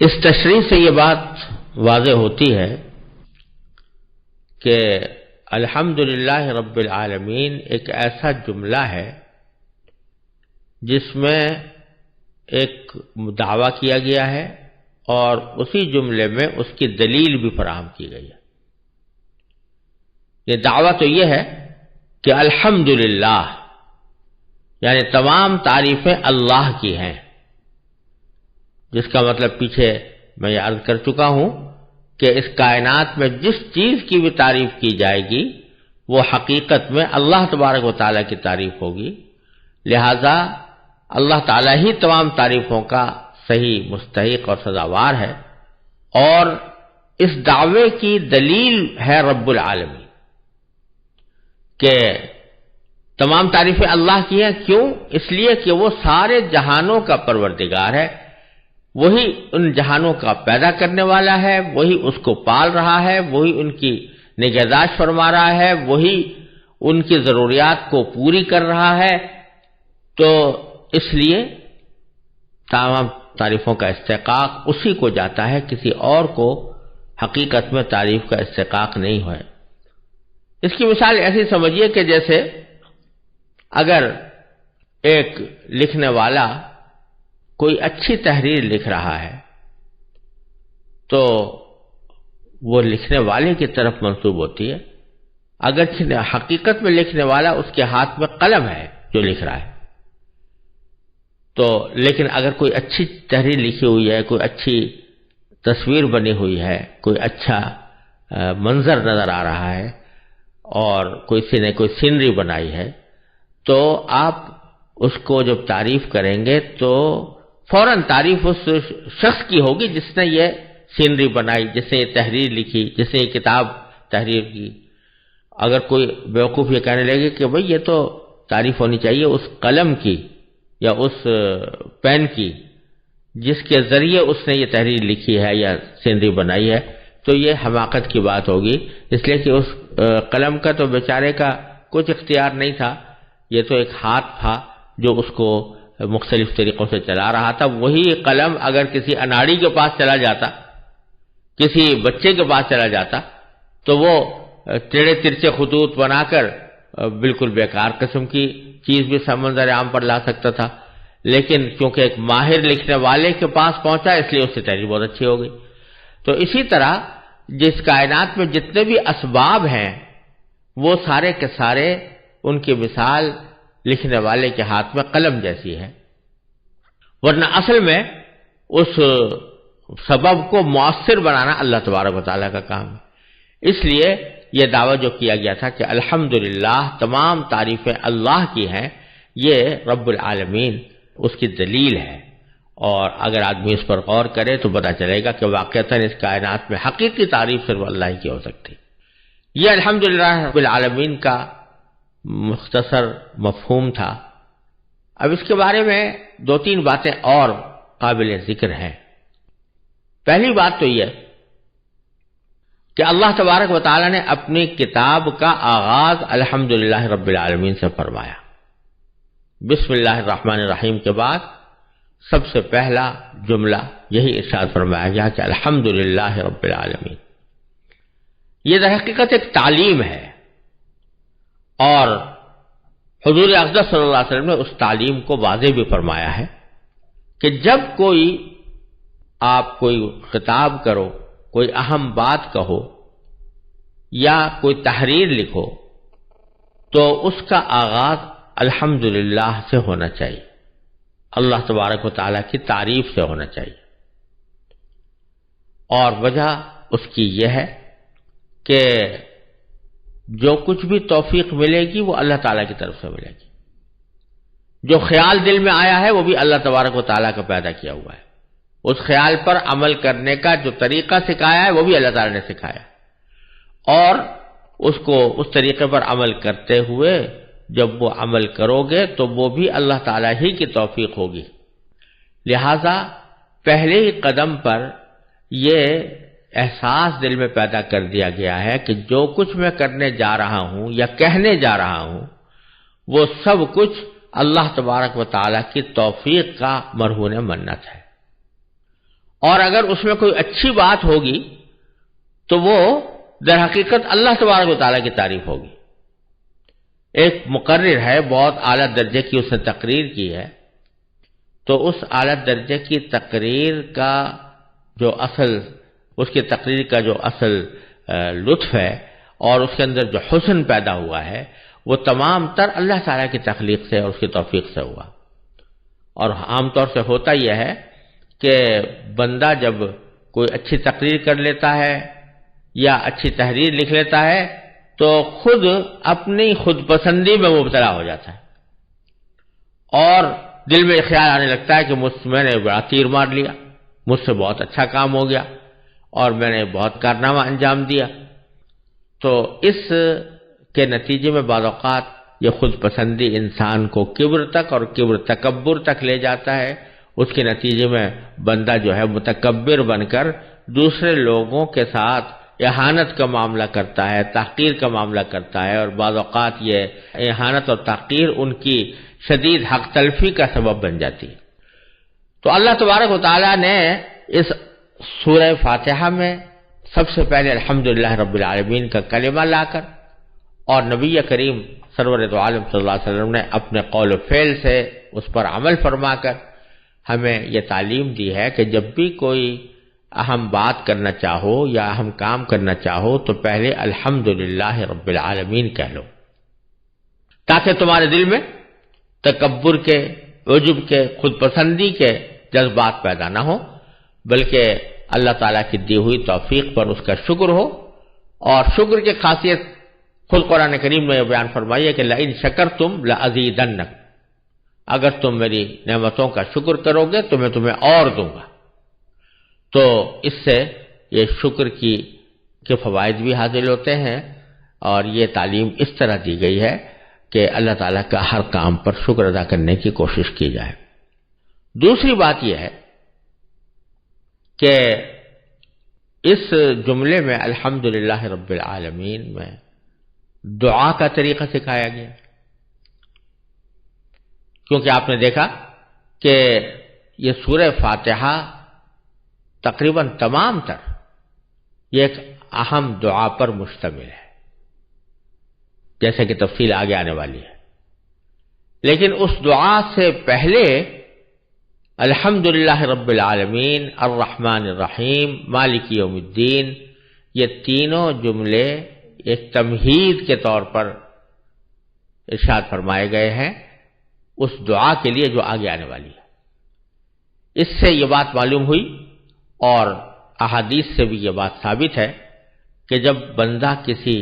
اس تشریح سے یہ بات واضح ہوتی ہے کہ الحمدللہ رب العالمین ایک ایسا جملہ ہے جس میں ایک دعویٰ کیا گیا ہے اور اسی جملے میں اس کی دلیل بھی فراہم کی گئی ہے۔ یہ دعویٰ تو یہ ہے کہ الحمدللہ یعنی تمام تعریفیں اللہ کی ہیں، جس کا مطلب پیچھے میں یہ عرض کر چکا ہوں کہ اس کائنات میں جس چیز کی بھی تعریف کی جائے گی وہ حقیقت میں اللہ تبارک و تعالیٰ کی تعریف ہوگی، لہذا اللہ تعالیٰ ہی تمام تعریفوں کا صحیح مستحق اور سزاوار ہے، اور اس دعوے کی دلیل ہے رب العالمین کہ تمام تعریفیں اللہ کی ہیں۔ کیوں؟ اس لیے کہ وہ سارے جہانوں کا پروردگار ہے، وہی ان جہانوں کا پیدا کرنے والا ہے، وہی اس کو پال رہا ہے، وہی ان کی نگہداشت فرما رہا ہے، وہی ان کی ضروریات کو پوری کر رہا ہے۔ تو اس لیے تمام تعریفوں کا استحقاق اسی کو جاتا ہے، کسی اور کو حقیقت میں تعریف کا استحقاق نہیں ہے۔ اس کی مثال ایسی سمجھیے کہ جیسے اگر ایک لکھنے والا کوئی اچھی تحریر لکھ رہا ہے تو وہ لکھنے والے کی طرف منسوب ہوتی ہے، اگر حقیقت میں لکھنے والا اس کے ہاتھ میں قلم ہے جو لکھ رہا ہے تو، لیکن اگر کوئی اچھی تحریر لکھی ہوئی ہے، کوئی اچھی تصویر بنی ہوئی ہے، کوئی اچھا منظر نظر آ رہا ہے اور کسی نے کوئی سینری بنائی ہے تو آپ اس کو جب تعریف کریں گے تو فوراً تعریف اس شخص کی ہوگی جس نے یہ سینری بنائی، جس نے یہ تحریر لکھی، جس نے یہ کتاب تحریر کی۔ اگر کوئی بیوقوف یہ کہنے لگے کہ بھئی یہ تو تعریف ہونی چاہیے اس قلم کی یا اس پین کی جس کے ذریعے اس نے یہ تحریر لکھی ہے یا سینری بنائی ہے، تو یہ حماقت کی بات ہوگی، اس لیے کہ اس قلم کا تو بیچارے کا کچھ اختیار نہیں تھا، یہ تو ایک ہاتھ تھا جو اس کو مختلف طریقوں سے چلا رہا تھا۔ وہی قلم اگر کسی اناڑی کے پاس چلا جاتا، کسی بچے کے پاس چلا جاتا تو وہ ٹیڑھے ترچے خطوط بنا کر بالکل بیکار قسم کی چیز بھی سمندر عام پر لا سکتا تھا، لیکن چونکہ ایک ماہر لکھنے والے کے پاس پہنچا اس لیے اس سے تحریر بہت اچھی ہو گئی۔ تو اسی طرح جس کائنات میں جتنے بھی اسباب ہیں وہ سارے کے سارے ان کی مثال لکھنے والے کے ہاتھ میں قلم جیسی ہے، ورنہ اصل میں اس سبب کو مؤثر بنانا اللہ تبارک و تعالیٰ کا کام ہے۔ اس لیے یہ دعویٰ جو کیا گیا تھا کہ الحمدللہ تمام تعریفیں اللہ کی ہیں، یہ رب العالمین اس کی دلیل ہے، اور اگر آدمی اس پر غور کرے تو پتہ چلے گا کہ واقعتاً اس کائنات میں حقیقی تعریف صرف اللہ ہی کی ہو سکتی۔ یہ الحمدللہ رب العالمین کا مختصر مفہوم تھا۔ اب اس کے بارے میں دو تین باتیں اور قابل ذکر ہیں۔ پہلی بات تو یہ کہ اللہ تبارک و تعالیٰ نے اپنی کتاب کا آغاز الحمدللہ رب العالمین سے فرمایا۔ بسم اللہ الرحمن الرحیم کے بعد سب سے پہلا جملہ یہی ارشاد فرمایا گیا کہ الحمدللہ رب العالمین۔ یہ در حقیقت ایک تعلیم ہے، اور حضور اقدس صلی اللہ علیہ وسلم نے اس تعلیم کو واضح بھی فرمایا ہے کہ جب آپ کوئی خطاب کرو، کوئی اہم بات کہو یا کوئی تحریر لکھو تو اس کا آغاز الحمدللہ سے ہونا چاہیے، اللہ تبارک و تعالیٰ کی تعریف سے ہونا چاہیے۔ اور وجہ اس کی یہ ہے کہ جو کچھ بھی توفیق ملے گی وہ اللہ تعالیٰ کی طرف سے ملے گی، جو خیال دل میں آیا ہے وہ بھی اللہ تبارک و تعالیٰ کا پیدا کیا ہوا ہے، اس خیال پر عمل کرنے کا جو طریقہ سکھایا ہے وہ بھی اللہ تعالیٰ نے سکھایا، اور اس کو اس طریقے پر عمل کرتے ہوئے جب وہ عمل کرو گے تو وہ بھی اللہ تعالیٰ ہی کی توفیق ہوگی۔ لہذا پہلے ہی قدم پر یہ احساس دل میں پیدا کر دیا گیا ہے کہ جو کچھ میں کرنے جا رہا ہوں یا کہنے جا رہا ہوں وہ سب کچھ اللہ تبارک و تعالیٰ کی توفیق کا مرہون منت ہے، اور اگر اس میں کوئی اچھی بات ہوگی تو وہ در حقیقت اللہ تبارک و تعالیٰ کی تعریف ہوگی. ایک مقرر ہے، بہت اعلیٰ درجے کی اس نے تقریر کی ہے، تو اس اعلیٰ درجے کی تقریر کا جو اصل، اس کی تقریر کا جو اصل لطف ہے اور اس کے اندر جو حسن پیدا ہوا ہے، وہ تمام تر اللہ تعالیٰ کی تخلیق سے اور اس کی توفیق سے ہوا. اور عام طور سے ہوتا یہ ہے کہ بندہ جب کوئی اچھی تقریر کر لیتا ہے یا اچھی تحریر لکھ لیتا ہے تو خود اپنی خود پسندی میں مبتلا ہو جاتا ہے اور دل میں خیال آنے لگتا ہے کہ میں نے بڑا تیر مار لیا، مجھ سے بہت اچھا کام ہو گیا اور میں نے بہت کارنامہ انجام دیا. تو اس کے نتیجے میں بعض اوقات یہ خود پسندی انسان کو کبر تک اور تکبر تک لے جاتا ہے. اس کے نتیجے میں بندہ جو ہے متکبر بن کر دوسرے لوگوں کے ساتھ اہانت کا معاملہ کرتا ہے، تحقیر کا معاملہ کرتا ہے، اور بعض اوقات یہ اہانت اور تحقیر ان کی شدید حق تلفی کا سبب بن جاتی ہے. تو اللہ تبارک و تعالیٰ نے اس سورہ فاتحہ میں سب سے پہلے الحمدللہ رب العالمین کا کلمہ لا کر اور نبی کریم سرور دو عالم صلی اللہ علیہ وسلم نے اپنے قول و فعل سے اس پر عمل فرما کر ہمیں یہ تعلیم دی ہے کہ جب بھی کوئی اہم بات کرنا چاہو یا اہم کام کرنا چاہو تو پہلے الحمدللہ رب العالمین کہہ لو، تاکہ تمہارے دل میں تکبر کے، عجب کے، خود پسندی کے جذبات پیدا نہ ہو، بلکہ اللہ تعالیٰ کی دی ہوئی توفیق پر اس کا شکر ہو. اور شکر کی خاصیت خود قرآن کریم میں بیان فرمائی ہے کہ لئن شکرتم لازیدنکم، اگر تم میری نعمتوں کا شکر کرو گے تو میں تمہیں اور دوں گا. تو اس سے یہ شکر کے فوائد بھی حاصل ہوتے ہیں اور یہ تعلیم اس طرح دی گئی ہے کہ اللہ تعالیٰ کا ہر کام پر شکر ادا کرنے کی کوشش کی جائے. دوسری بات یہ ہے کہ اس جملے میں الحمدللہ رب العالمین میں دعا کا طریقہ سکھایا گیا، کیونکہ آپ نے دیکھا کہ یہ سورہ فاتحہ تقریباً تمام تر یہ ایک اہم دعا پر مشتمل ہے، جیسے کہ تفصیل آگے آنے والی ہے. لیکن اس دعا سے پہلے الحمدللہ رب العالمین الرحمن الرحیم مالک یوم الدین، یہ تینوں جملے ایک تمہید کے طور پر ارشاد فرمائے گئے ہیں اس دعا کے لیے جو آگے آنے والی ہے. اس سے یہ بات معلوم ہوئی اور احادیث سے بھی یہ بات ثابت ہے کہ جب بندہ کسی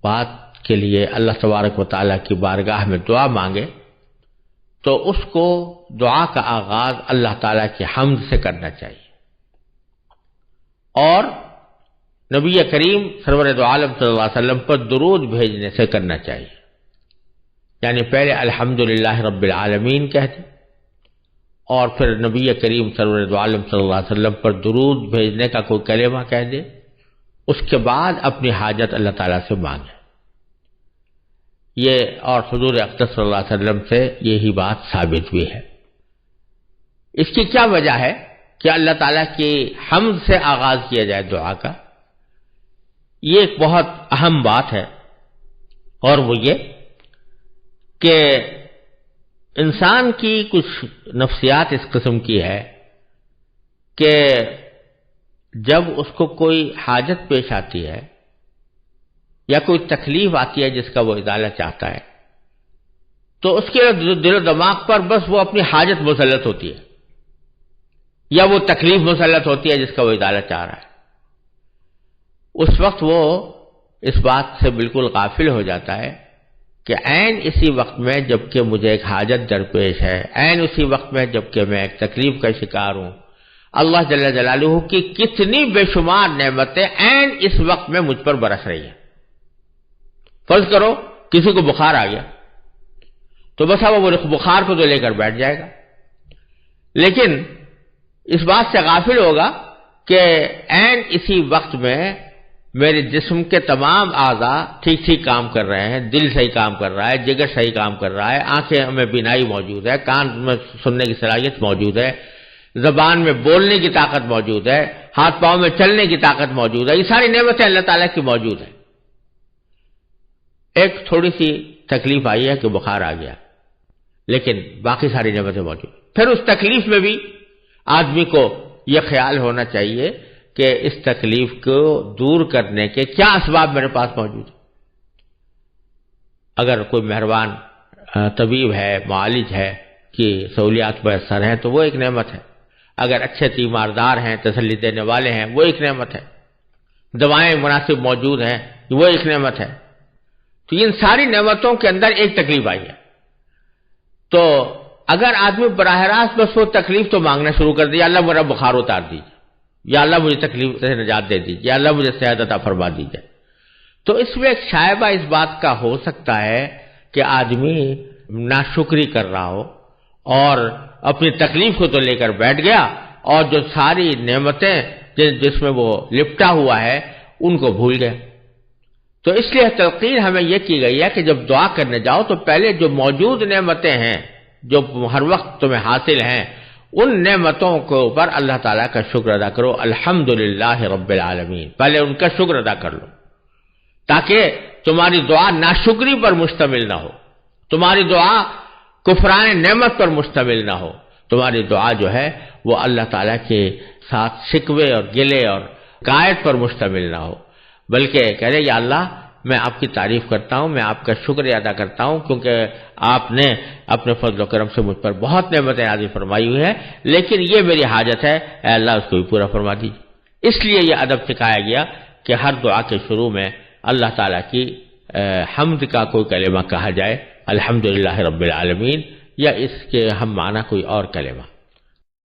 بات کے لیے اللہ تبارک و تعالیٰ کی بارگاہ میں دعا مانگے تو اس کو دعا کا آغاز اللہ تعالیٰ کی حمد سے کرنا چاہیے اور نبی کریم سرور دو عالم صلی اللہ علیہ وسلم پر درود بھیجنے سے کرنا چاہیے. یعنی پہلے الحمدللہ رب العالمین کہہ دیں اور پھر نبی کریم سرور دو عالم صلی اللہ علیہ وسلم پر درود بھیجنے کا کوئی کلمہ کہہ دے، اس کے بعد اپنی حاجت اللہ تعالیٰ سے مانگے. یہ اور حضور اقدس صلی اللہ علیہ وسلم سے یہی بات ثابت بھی ہے. اس کی کیا وجہ ہے کہ اللہ تعالیٰ کی حمد سے آغاز کیا جائے دعا کا؟ یہ ایک بہت اہم بات ہے اور وہ یہ کہ انسان کی کچھ نفسیات اس قسم کی ہے کہ جب اس کو کوئی حاجت پیش آتی ہے یا کوئی تکلیف آتی ہے جس کا وہ ازالہ چاہتا ہے تو اس کے دل و دماغ پر بس وہ اپنی حاجت مسلط ہوتی ہے یا وہ تکلیف مسلط ہوتی ہے جس کا وہ ازالہ چاہ رہا ہے. اس وقت وہ اس بات سے بالکل غافل ہو جاتا ہے کہ عین اسی وقت میں جبکہ مجھے ایک حاجت درپیش ہے، عین اسی وقت میں جبکہ میں ایک تکلیف کا شکار ہوں، اللہ جل جلالہ کی کتنی بے شمار نعمتیں عین اس وقت میں مجھ پر برس رہی ہیں. فرض کرو کسی کو بخار آ گیا تو بس وہ بخار کو تو لے کر بیٹھ جائے گا، لیکن اس بات سے غافل ہوگا کہ عین اسی وقت میں میرے جسم کے تمام اعضاء ٹھیک ٹھیک کام کر رہے ہیں، دل صحیح کام کر رہا ہے، جگر صحیح کام کر رہا ہے، آنکھیں میں بینائی موجود ہے، کان میں سننے کی صلاحیت موجود ہے، زبان میں بولنے کی طاقت موجود ہے، ہاتھ پاؤں میں چلنے کی طاقت موجود ہے، یہ ساری نعمتیں اللہ تعالیٰ کی موجود ہیں۔ ایک تھوڑی سی تکلیف آئی ہے کہ بخار آ گیا، لیکن باقی ساری نعمتیں موجود ہیں۔ پھر اس تکلیف میں بھی آدمی کو یہ خیال ہونا چاہیے کہ اس تکلیف کو دور کرنے کے کیا اسباب میرے پاس موجود ہیں۔ اگر کوئی مہربان طبیب ہے، معالج ہے کہ سہولیات میسر ہیں تو وہ ایک نعمت ہے۔ اگر اچھے تیماردار ہیں، تسلی دینے والے ہیں، وہ ایک نعمت ہے۔ دوائیں مناسب موجود ہیں، وہ ایک نعمت ہے۔ تو ان ساری نعمتوں کے اندر ایک تکلیف آئی ہے، تو اگر آدمی براہ راست بس وہ تکلیف تو مانگنا شروع کر دے، یا اللہ میرا بخار اتار دیجیے، یا اللہ مجھے تکلیف سے نجات دے دیجیے، یا اللہ مجھے صحت عطا فرما دیجیے، تو اس میں ایک شائبہ اس بات کا ہو سکتا ہے کہ آدمی ناشکری کر رہا ہو اور اپنی تکلیف کو تو لے کر بیٹھ گیا، اور جو ساری نعمتیں جس میں وہ لپٹا ہوا ہے ان کو بھول گیا۔ تو اس لیے تلقین ہمیں یہ کی گئی ہے کہ جب دعا کرنے جاؤ تو پہلے جو موجود نعمتیں ہیں جو ہر وقت تمہیں حاصل ہیں، ان نعمتوں کے اوپر اللہ تعالیٰ کا شکر ادا کرو، الحمدللہ رب العالمین، پہلے ان کا شکر ادا کر لو، تاکہ تمہاری دعا ناشکری پر مشتمل نہ ہو، تمہاری دعا کفران نعمت پر مشتمل نہ ہو، تمہاری دعا جو ہے وہ اللہ تعالیٰ کے ساتھ شکوے اور گلے اور قائد پر مشتمل نہ ہو، بلکہ کہہ رہے یا اللہ میں آپ کی تعریف کرتا ہوں، میں آپ کا شکریہ ادا کرتا ہوں، کیونکہ آپ نے اپنے فضل و کرم سے مجھ پر بہت نعمتیں نازل فرمائی ہوئی ہیں، لیکن یہ میری حاجت ہے، اے اللہ اس کو بھی پورا فرما دیجیے۔ اس لیے یہ ادب سکھایا گیا کہ ہر دعا کے شروع میں اللہ تعالیٰ کی حمد کا کوئی کلمہ کہا جائے، الحمدللہ رب العالمین، یا اس کے ہم معنی کوئی اور کلمہ۔